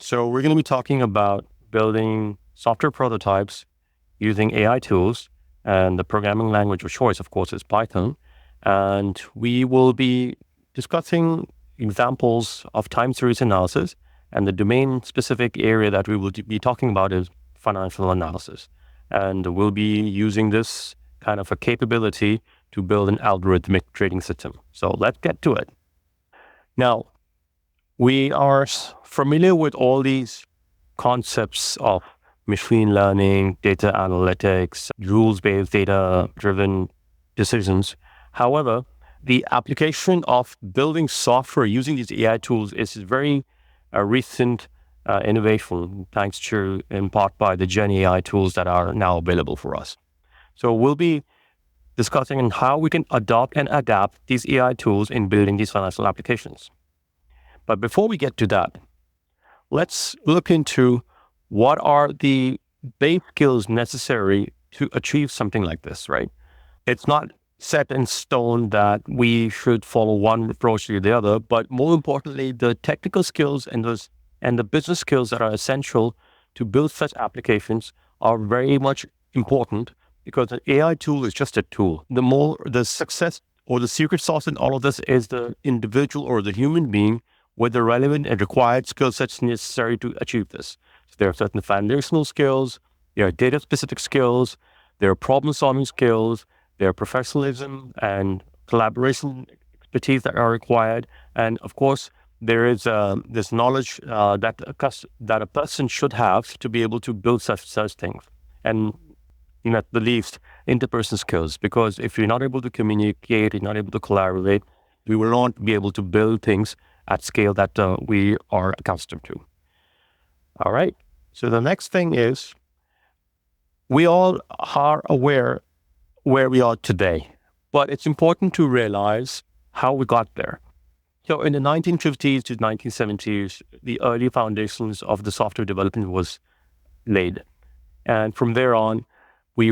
So we're going to be talking about building software prototypes using AI tools, and the programming language of choice, of course, is Python. And we will be discussing examples of time series analysis, and the domain-specific area that we will be talking about is financial analysis. And we'll be using this kind of a capability to build an algorithmic trading system. So let's get to it. Now, we are familiar with all these concepts of machine learning, data analytics, rules-based, data-driven decisions. However, the application of building software using these AI tools is very recent innovation, thanks to, in part, by the Gen AI tools that are now available for us. So we'll be discussing on how we can adopt and adapt these AI tools in building these financial applications. But before we get to that, let's look into what are the base skills necessary to achieve something like this, right? It's not set in stone that we should follow one approach to the other, but more importantly, the technical skills and the business skills that are essential to build such applications are very much important, because an AI tool is just a tool. The success or the secret sauce in all of this is the individual or the human being with the relevant and required skill sets necessary to achieve this. So there are certain foundational skills, there are data-specific skills, there are problem-solving skills, there are professionalism and collaboration expertise that are required, and of course, there is this knowledge that a person should have to be able to build such things, and at the least, interpersonal skills. Because if you're not able to communicate, you're not able to collaborate, we will not be able to build things at scale that we are accustomed to. All right. So the next thing is, we all are aware where we are today, but it's important to realize how we got there. So in the 1950s to 1970s, the early foundations of the software development was laid. And from there on, we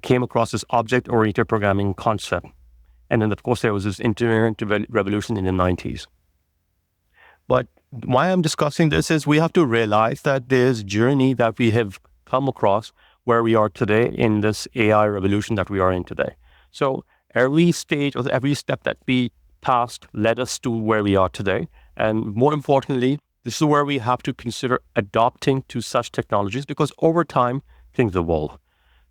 came across this object-oriented programming concept. And then, of course, there was this internet revolution in the 90s. But why I'm discussing this is we have to realize that there's a journey that we have come across where we are today in this AI revolution that we are in today. So every stage or every step that we passed led us to where we are today. And more importantly, this is where we have to consider adopting to such technologies, because over time, things evolve.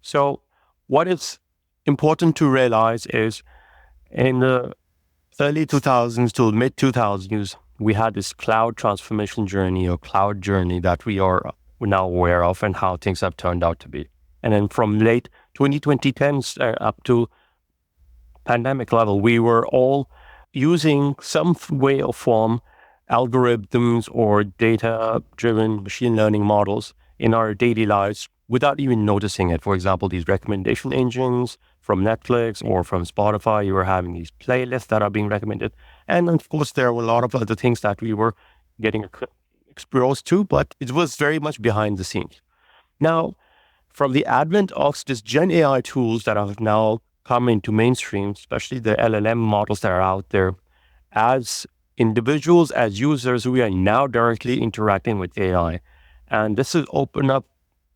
So what is important to realize is in the early 2000s to mid 2000s, we had this cloud transformation journey or cloud journey that we're now aware of and how things have turned out to be. And then from late 2010s up to pandemic level, we were all using some way or form algorithms or data-driven machine learning models in our daily lives without even noticing it. For example, these recommendation engines from Netflix or from Spotify, you were having these playlists that are being recommended. And of course, there were a lot of other things that we were getting exposed to, but it was very much behind the scenes. Now, from the advent of this Gen AI tools that have now come into mainstream, especially the LLM models that are out there, as individuals, as users, we are now directly interacting with AI. And this has opened up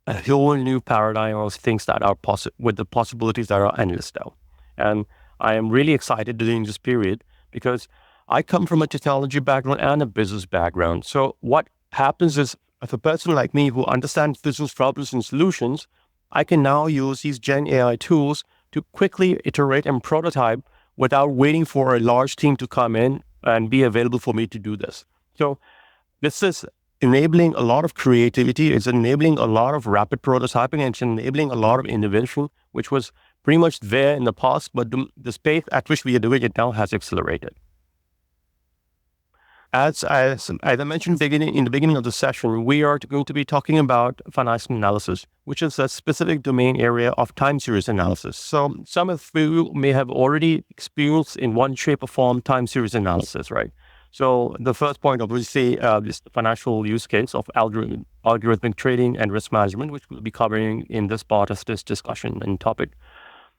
a whole new paradigm of things that are with the possibilities that are endless now. And I am really excited during this period because I come from a technology background and a business background. So what happens is, if a person like me who understands business problems and solutions, I can now use these Gen AI tools to quickly iterate and prototype without waiting for a large team to come in and be available for me to do this. So this is enabling a lot of creativity. It's enabling a lot of rapid prototyping, and it's enabling a lot of innovation, which was pretty much there in the past, but the pace at which we are doing it now has accelerated. As I mentioned in the beginning of the session, we are going to be talking about financial analysis, which is a specific domain area of time series analysis. So some of you may have already experienced in one shape or form time series analysis, right? So the first point, obviously, is the financial use case of algorithmic trading and risk management, which we'll be covering in this part of this discussion and topic.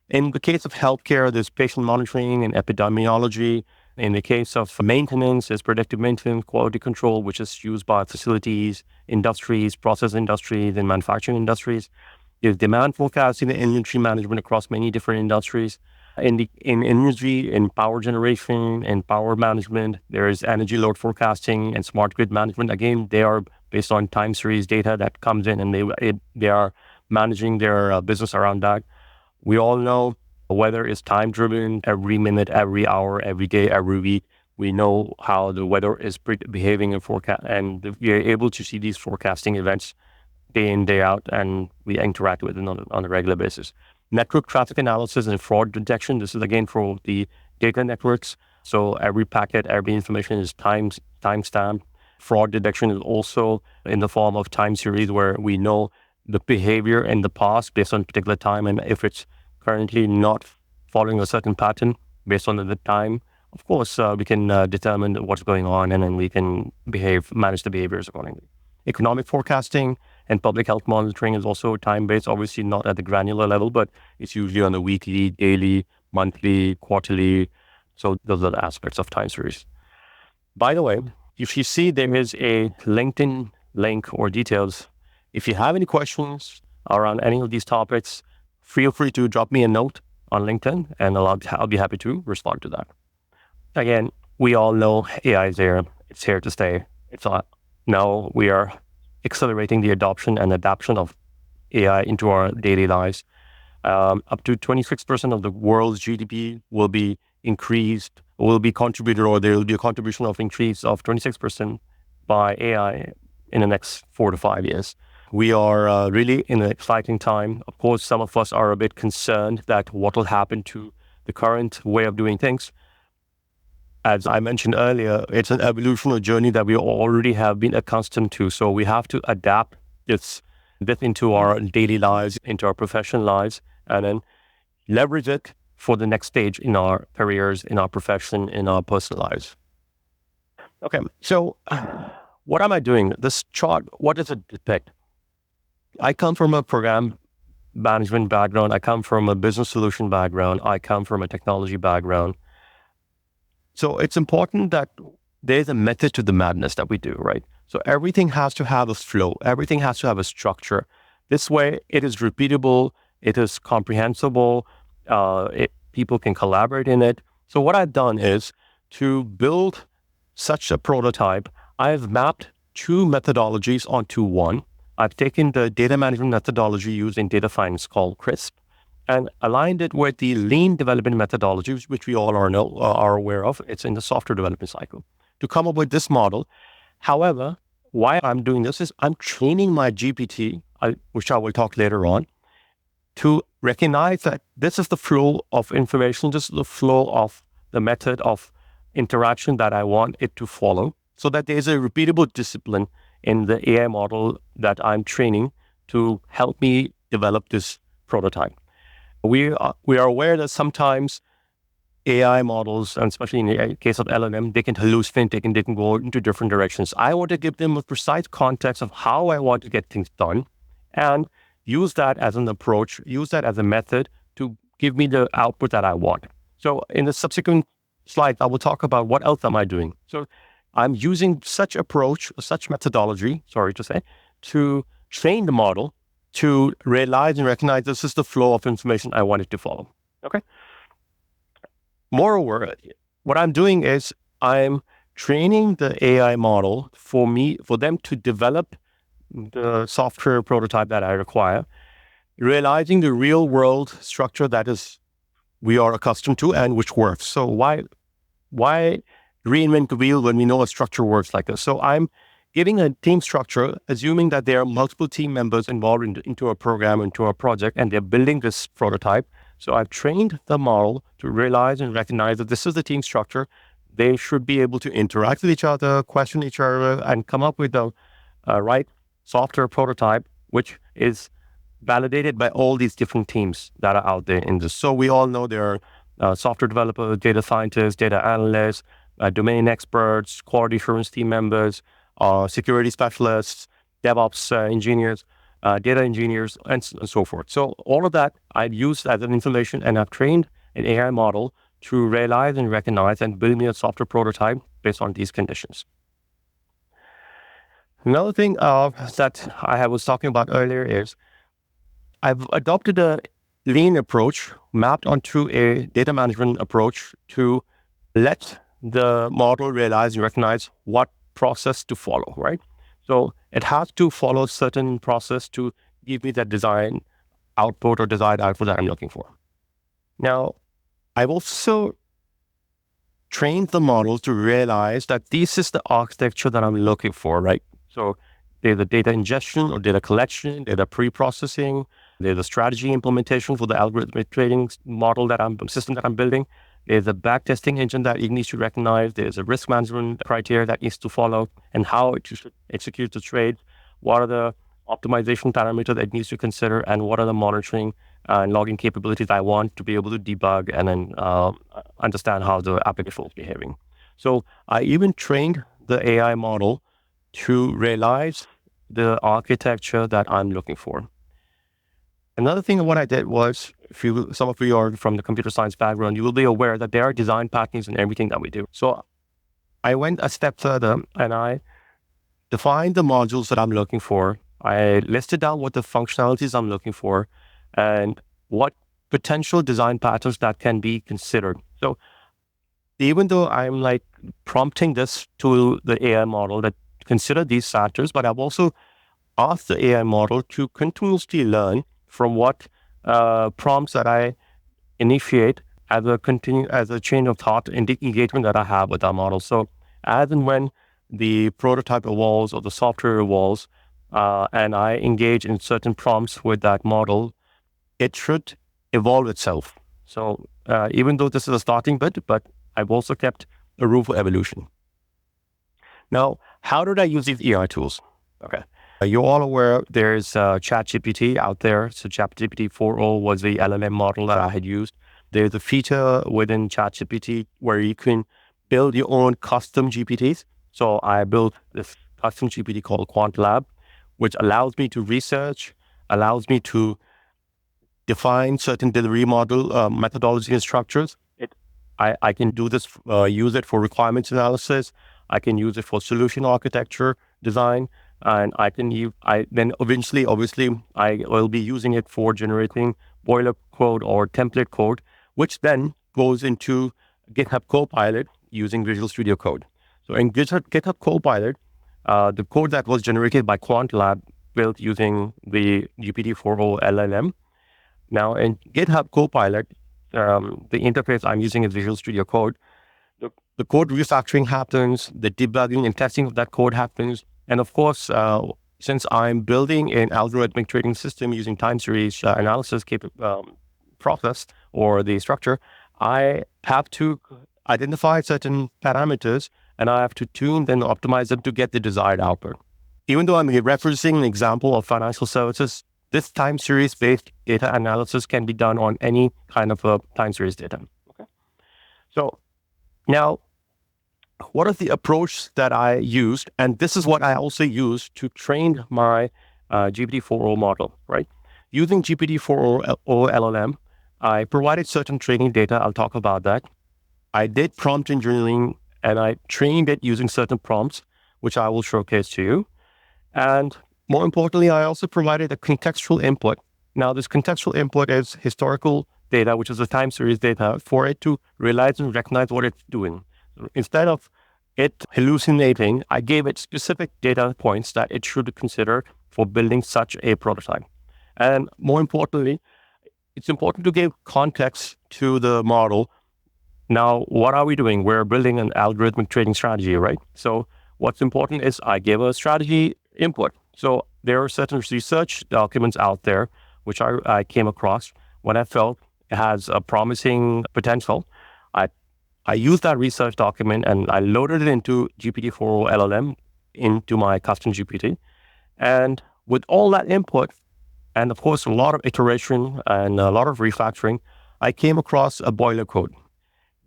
In the case of healthcare, there's patient monitoring and epidemiology, In the case of maintenance, there's predictive maintenance, quality control, which is used by facilities, industries, process industries, and manufacturing industries. There's demand forecasting and inventory management across many different industries. In energy, in power generation, and power management, there is energy load forecasting and smart grid management. Again, they are based on time series data that comes in, and they are managing their business around that. We all know weather is time driven. Every minute, every hour, every day, every week, we know how the weather is behaving in forecast, and we are able to see these forecasting events day in, day out, and we interact with it on a regular basis. Network traffic analysis and fraud detection. This is again for the data networks. So every packet, every information is timestamped. Fraud detection is also in the form of time series, where we know the behavior in the past based on a particular time, and if it's currently not following a certain pattern based on the time, of course, we can determine what's going on, and then we can manage the behaviors accordingly. Economic forecasting and public health monitoring is also time-based, obviously not at the granular level, but it's usually on a weekly, daily, monthly, quarterly. So those are the aspects of time series. By the way, if you see there is a LinkedIn link or details, if you have any questions around any of these topics, feel free to drop me a note on LinkedIn, and I'll be happy to respond to that. Again, we all know AI is there. It's here to stay. Now we are accelerating the adoption and adaptation of AI into our daily lives. Up to 26% of the world's GDP will be contributed, or there will be a contribution of increase of 26% by AI in the next 4 to 5 years. We are really in an exciting time. Of course, some of us are a bit concerned that what will happen to the current way of doing things. As I mentioned earlier, it's an evolutionary journey that we already have been accustomed to. So we have to adapt this into our daily lives, into our professional lives, and then leverage it for the next stage in our careers, in our profession, in our personal lives. Okay, so what am I doing? This chart, what does it depict? I come from a program management background. I come from a business solution background. I come from a technology background. So it's important that there's a method to the madness that we do, right? So everything has to have a flow. Everything has to have a structure. This way, it is repeatable. It is comprehensible. People can collaborate in it. So what I've done is to build such a prototype, I've mapped 2 methodologies onto one. I've taken the data management methodology used in data science called CRISP and aligned it with the lean development methodology, which we all are aware of. It's in the software development cycle to come up with this model. However, why I'm doing this is I'm training my GPT, which I will talk later on, to recognize that this is the flow of information, this is the flow of the method of interaction that I want it to follow, so that there's a repeatable discipline in the AI model that I'm training to help me develop this prototype. We are aware that sometimes AI models, and especially in the case of LLM, they can hallucinate, they can go into different directions. I want to give them a precise context of how I want to get things done and use that as an approach, use that as a method to give me the output that I want. So in the subsequent slides, I will talk about what else am I doing. So I'm using such approach, such methodology, to train the model to realize and recognize this is the flow of information I want it to follow. Okay. Moreover, what I'm doing is I'm training the AI model for them to develop the software prototype that I require, realizing the real world structure that we are accustomed to and which works. So why reinvent the wheel when we know a structure works like this? So I'm giving a team structure, assuming that there are multiple team members involved into a program, into a project, and they're building this prototype. So I've trained the model to realize and recognize that this is the team structure. They should be able to interact with each other, question each other, and come up with the right software prototype, which is validated by all these different teams that are out there in this. So we all know there are software developers, data scientists, data analysts, domain experts, quality assurance team members, security specialists, DevOps engineers, data engineers, and so forth. So all of that I've used as an information, and I've trained an AI model to realize and recognize and build me a software prototype based on these conditions. Another thing that I was talking about earlier is I've adopted a lean approach mapped onto a data management approach to let the model realize and recognize what process to follow, right? So it has to follow a certain process to give me that design output or desired output that I'm looking for. Now, I've also trained the model to realize that this is the architecture that I'm looking for, right? So there's a data ingestion or data collection, data pre-processing, there's a strategy implementation for the algorithmic trading system that I'm building. There's a backtesting engine that it needs to recognize. There's a risk management criteria that needs to follow and how it should execute the trade. What are the optimization parameters that it needs to consider, and what are the monitoring and logging capabilities I want to be able to debug and then understand how the application is behaving. So I even trained the AI model to realize the architecture that I'm looking for. Another thing what I did was, some of you are from the computer science background, you will be aware that there are design patterns in everything that we do. So I went a step further and I defined the modules that I'm looking for. I listed down what the functionalities I'm looking for and what potential design patterns that can be considered. So even though I'm like prompting this to the AI model that consider these factors, but I've also asked the AI model to continuously learn from what prompts that I initiate as a chain of thought and the engagement that I have with our model. So as and when the prototype evolves or the software evolves, and I engage in certain prompts with that model, it should evolve itself. So even though this is a starting bit, but I've also kept a room for evolution. Now, how did I use these AI tools? Okay. You're all aware there's ChatGPT out there. So ChatGPT 4.0 was the LLM model that I had used. There's a feature within ChatGPT where you can build your own custom GPTs. So I built this custom GPT called QuantLab, which allows me to research, allows me to define certain delivery model methodology and structures. I can do this, use it for requirements analysis. I can use it for solution architecture design. And then eventually, obviously, I will be using it for generating boiler code or template code, which then goes into GitHub Copilot using Visual Studio Code. So in GitHub Copilot, the code that was generated by QuantLab built using the GPT-4o LLM. Now in GitHub Copilot, the interface I'm using is Visual Studio Code. The code refactoring happens, the debugging and testing of that code happens. And of course, since I'm building an algorithmic trading system using time series analysis process or the structure, I have to identify certain parameters and I have to tune then optimize them to get the desired output. Even though I'm referencing an example of financial services, this time series based data analysis can be done on any kind of time series data. Okay. So now, what is the approach that I used? And this is what I also used to train my GPT-4o model, right? Using GPT-4o LLM, I provided certain training data. I'll talk about that. I did prompt engineering and I trained it using certain prompts, which I will showcase to you. And more importantly, I also provided a contextual input. Now, this contextual input is historical data, which is the time series data, for it to realize and recognize what it's doing. Instead of it hallucinating, I gave it specific data points that it should consider for building such a prototype. And more importantly, it's important to give context to the model. Now, what are we doing? We're building an algorithmic trading strategy, right? So what's important is I gave a strategy input. So there are certain research documents out there, which I came across when I felt it has a promising potential. I used that research document and I loaded it into GPT-4o LLM into my custom GPT. And with all that input, and of course, a lot of iteration and a lot of refactoring, I came across a boiler code.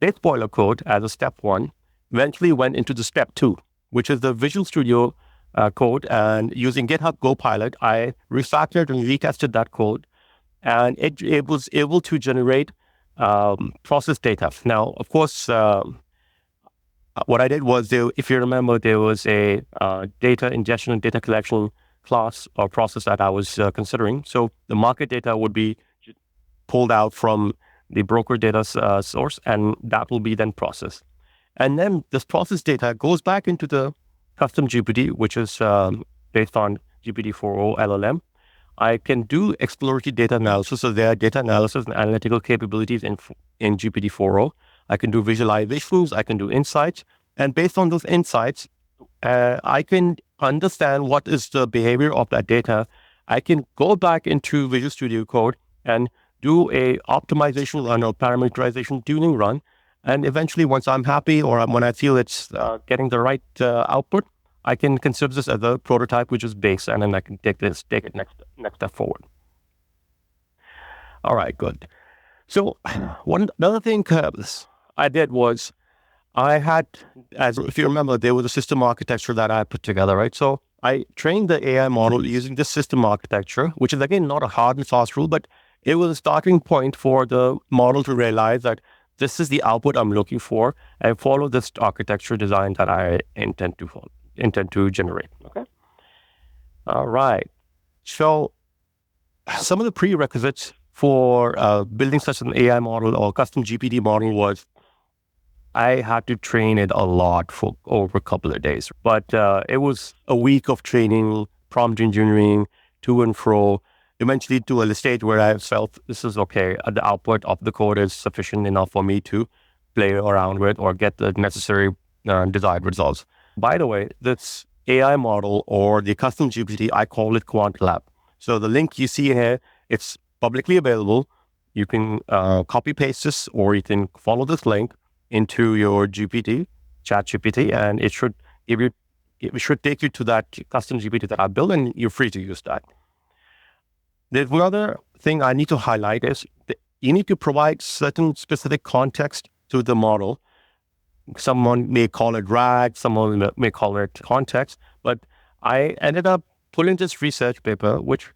This boiler code, as a step one, eventually went into the step two, which is the Visual Studio code. And using GitHub Copilot, I refactored and retested that code. And it was able to generate process data. Now, of course, what I did was, if you remember, there was a data ingestion and data collection class or process that I was considering. So the market data would be pulled out from the broker data source, and that will be then processed. And then this process data goes back into the custom GPT, which is based on GPT-4o LLM. I can do exploratory data analysis. So there are data analysis and analytical capabilities in GPT-4o. I can do visualizations, I can do insights. And based on those insights, I can understand what is the behavior of that data. I can go back into Visual Studio Code and do a optimization run or parameterization tuning run. And eventually, once I'm happy or when I feel it's getting the right output, I can consider this as a prototype, which is base, and then I can take it next step forward. All right, good. So another thing I did was I had, if you remember, there was a system architecture that I put together, right? So I trained the AI model using this system architecture, which is again not a hard and fast rule, but it was a starting point for the model to realize that this is the output I'm looking for, and follow this architecture design that I intend to generate. Okay. All right. So some of the prerequisites for building such an AI model or custom GPT model was I had to train it a lot for over a couple of days, but it was a week of training, prompt engineering, to and fro, eventually to a stage where I felt this is okay. The output of the code is sufficient enough for me to play around with or get the necessary desired results. By the way, this AI model or the custom GPT, I call it QuantLab. So the link you see here, it's publicly available. You can copy paste this, or you can follow this link into your GPT, chat GPT, and it should take you to that custom GPT that I built, and you're free to use that. There's another thing I need to highlight is that you need to provide certain specific context to the model. Someone may call it RAG, someone may call it context, but I ended up pulling this research paper, which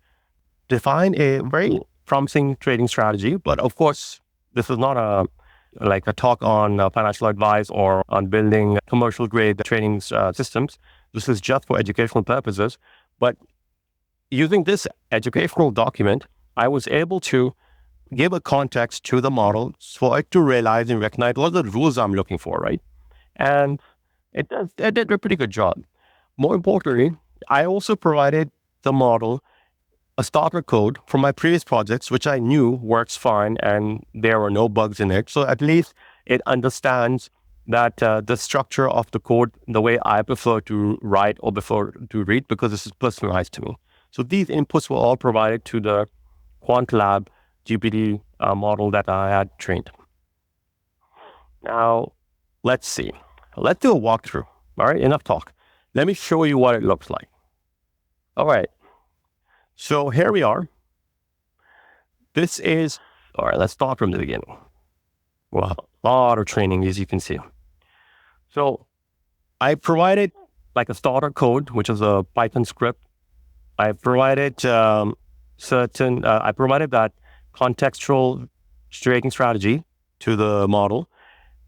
defined a very promising trading strategy. But of course, this is not a talk on financial advice or on building commercial grade trading systems. This is just for educational purposes. But using this educational document, I was able to give a context to the model for it to realize and recognize what are the rules I'm looking for, right? And it did a pretty good job. More importantly, I also provided the model a starter code from my previous projects, which I knew works fine and there were no bugs in it. So at least it understands that the structure of the code, the way I prefer to write or prefer to read, because this is personalized to me. So these inputs were all provided to the QuantLab GPT model that I had trained. Now, let's see. Let's do a walkthrough. All right, enough talk. Let me show you what it looks like. All right. So here we are. All right, let's start from the beginning. Well, a lot of training, as you can see. So I provided like a starter code, which is a Python script. I provided that contextual trading strategy to the model.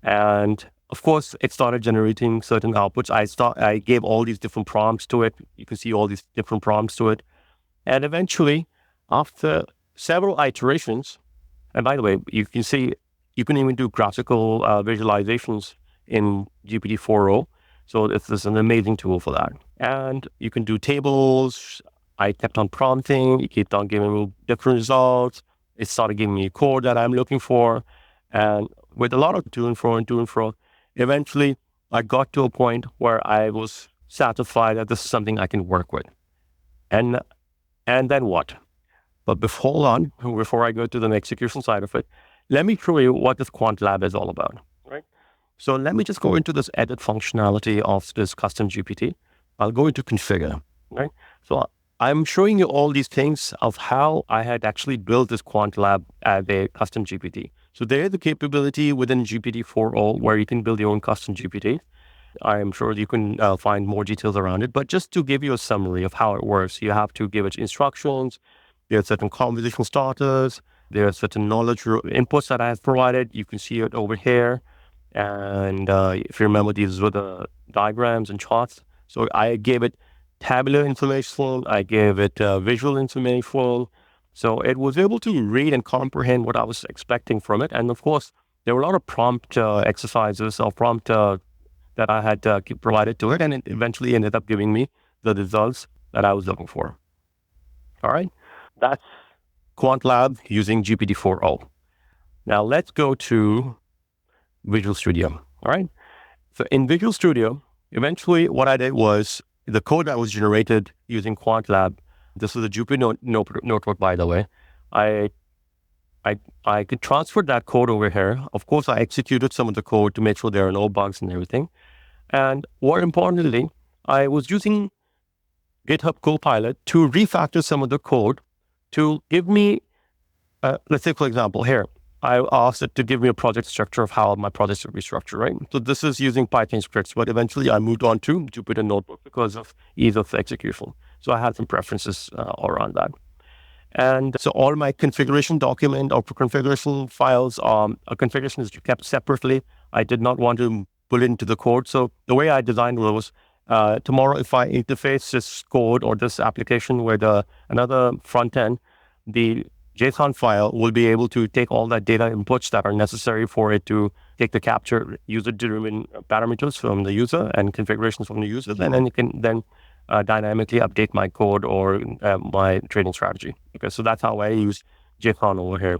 And of course, it started generating certain outputs. I gave all these different prompts to it. You can see all these different prompts to it. And eventually, after several iterations, and by the way, you can see, you can even do graphical visualizations in GPT-4o. So this is an amazing tool for that. And you can do tables. I kept on prompting. It kept on giving me different results. It started giving me code that I'm looking for. And with a lot of to and fro, eventually I got to a point where I was satisfied that this is something I can work with. And then what? But before I go to the execution side of it, let me show you what this QuantLab is all about, right? So let me just go into this edit functionality of this custom GPT. I'll go into configure, right? So I'm showing you all these things of how I had actually built this QuantLab as a custom GPT. So there is the capability within GPT-4o where you can build your own custom GPT. I'm sure you can find more details around it, but just to give you a summary of how it works, you have to give it instructions. There are certain conversation starters. There are certain knowledge inputs that I have provided. You can see it over here. And if you remember, these were the diagrams and charts. So I gave it tabular information. I gave it visual information. So it was able to read and comprehend what I was expecting from it. And of course, there were a lot of prompt exercises or prompt that I had provided to it. And it eventually ended up giving me the results that I was looking for. All right. That's QuantLab using GPT-4o. Now let's go to Visual Studio. All right. So in Visual Studio, eventually what I did was the code that was generated using QuantLab. This is a Jupyter notebook, by the way. I could transfer that code over here. Of course, I executed some of the code to make sure there are no bugs and everything. And more importantly, I was using GitHub Copilot to refactor some of the code to give me, let's say, for example, here, I asked it to give me a project structure of how my project should be structured, right? So this is using Python scripts, but eventually I moved on to Jupyter Notebook because of ease of execution. So I had some preferences around that. And so all my configuration document or configuration files, a configuration is kept separately. I did not want to put it into the code. So the way I designed it was, tomorrow if I interface this code or this application with another front end, the JSON file will be able to take all that data inputs that are necessary for it to take the capture user-driven parameters from the user and configurations from the user, and then it can then dynamically update my code or my trading strategy. Okay, so that's how I use JSON over here.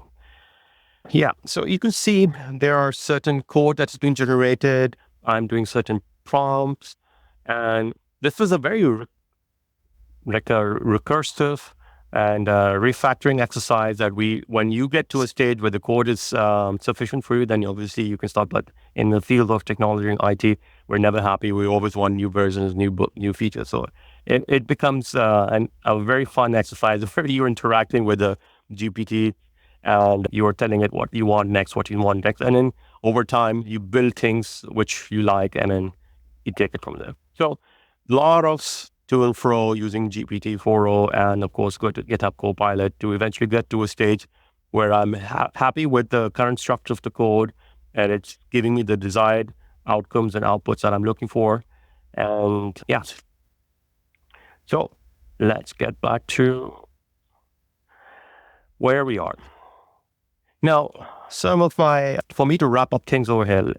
Yeah, so you can see there are certain code that's been generated. I'm doing certain prompts, and this was a very recursive and refactoring exercise that when you get to a stage where the code is sufficient for you, then obviously you can start. But in the field of technology and IT, we're never happy. We always want new versions, new features. So it becomes a very fun exercise where you're interacting with the GPT and you're telling it what you want next. And then over time, you build things which you like, and then you take it from there. So a lot of to and fro using GPT-4o, and of course go to GitHub Copilot to eventually get to a stage where I'm happy with the current structure of the code, and it's giving me the desired outcomes and outputs that I'm looking for. And yes, so let's get back to where we are. Now, for me to wrap up things over here,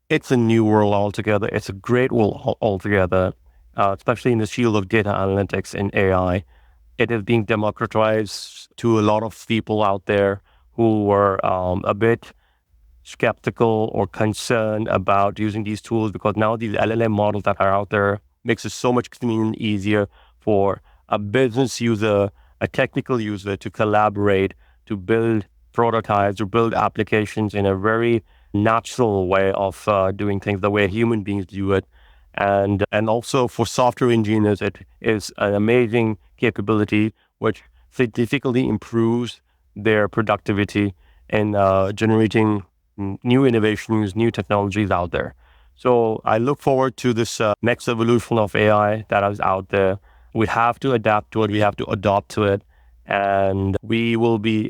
it's a new world altogether. It's a great world altogether. Especially in the field of data analytics and AI, it is being democratized to a lot of people out there who were a bit skeptical or concerned about using these tools, because now these LLM models that are out there makes it so much convenient and easier for a business user, a technical user to collaborate, to build prototypes or build applications in a very natural way of doing things the way human beings do it. And also for software engineers, it is an amazing capability which significantly improves their productivity in generating new innovations, new technologies out there. So I look forward to this next evolution of AI that is out there. We have to adapt to it. We have to adopt to it. And we will be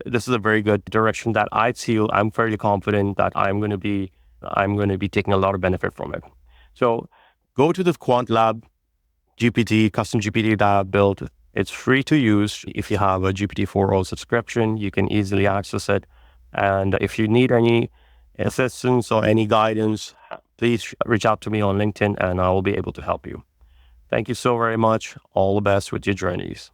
this is a very good direction that I feel. I'm fairly confident that I'm going to be taking a lot of benefit from it. So go to the QuantLab GPT, custom GPT that I built. It's free to use. If you have a GPT-4o subscription, you can easily access it. And if you need any assistance or any guidance, please reach out to me on LinkedIn and I will be able to help you. Thank you so very much. All the best with your journeys.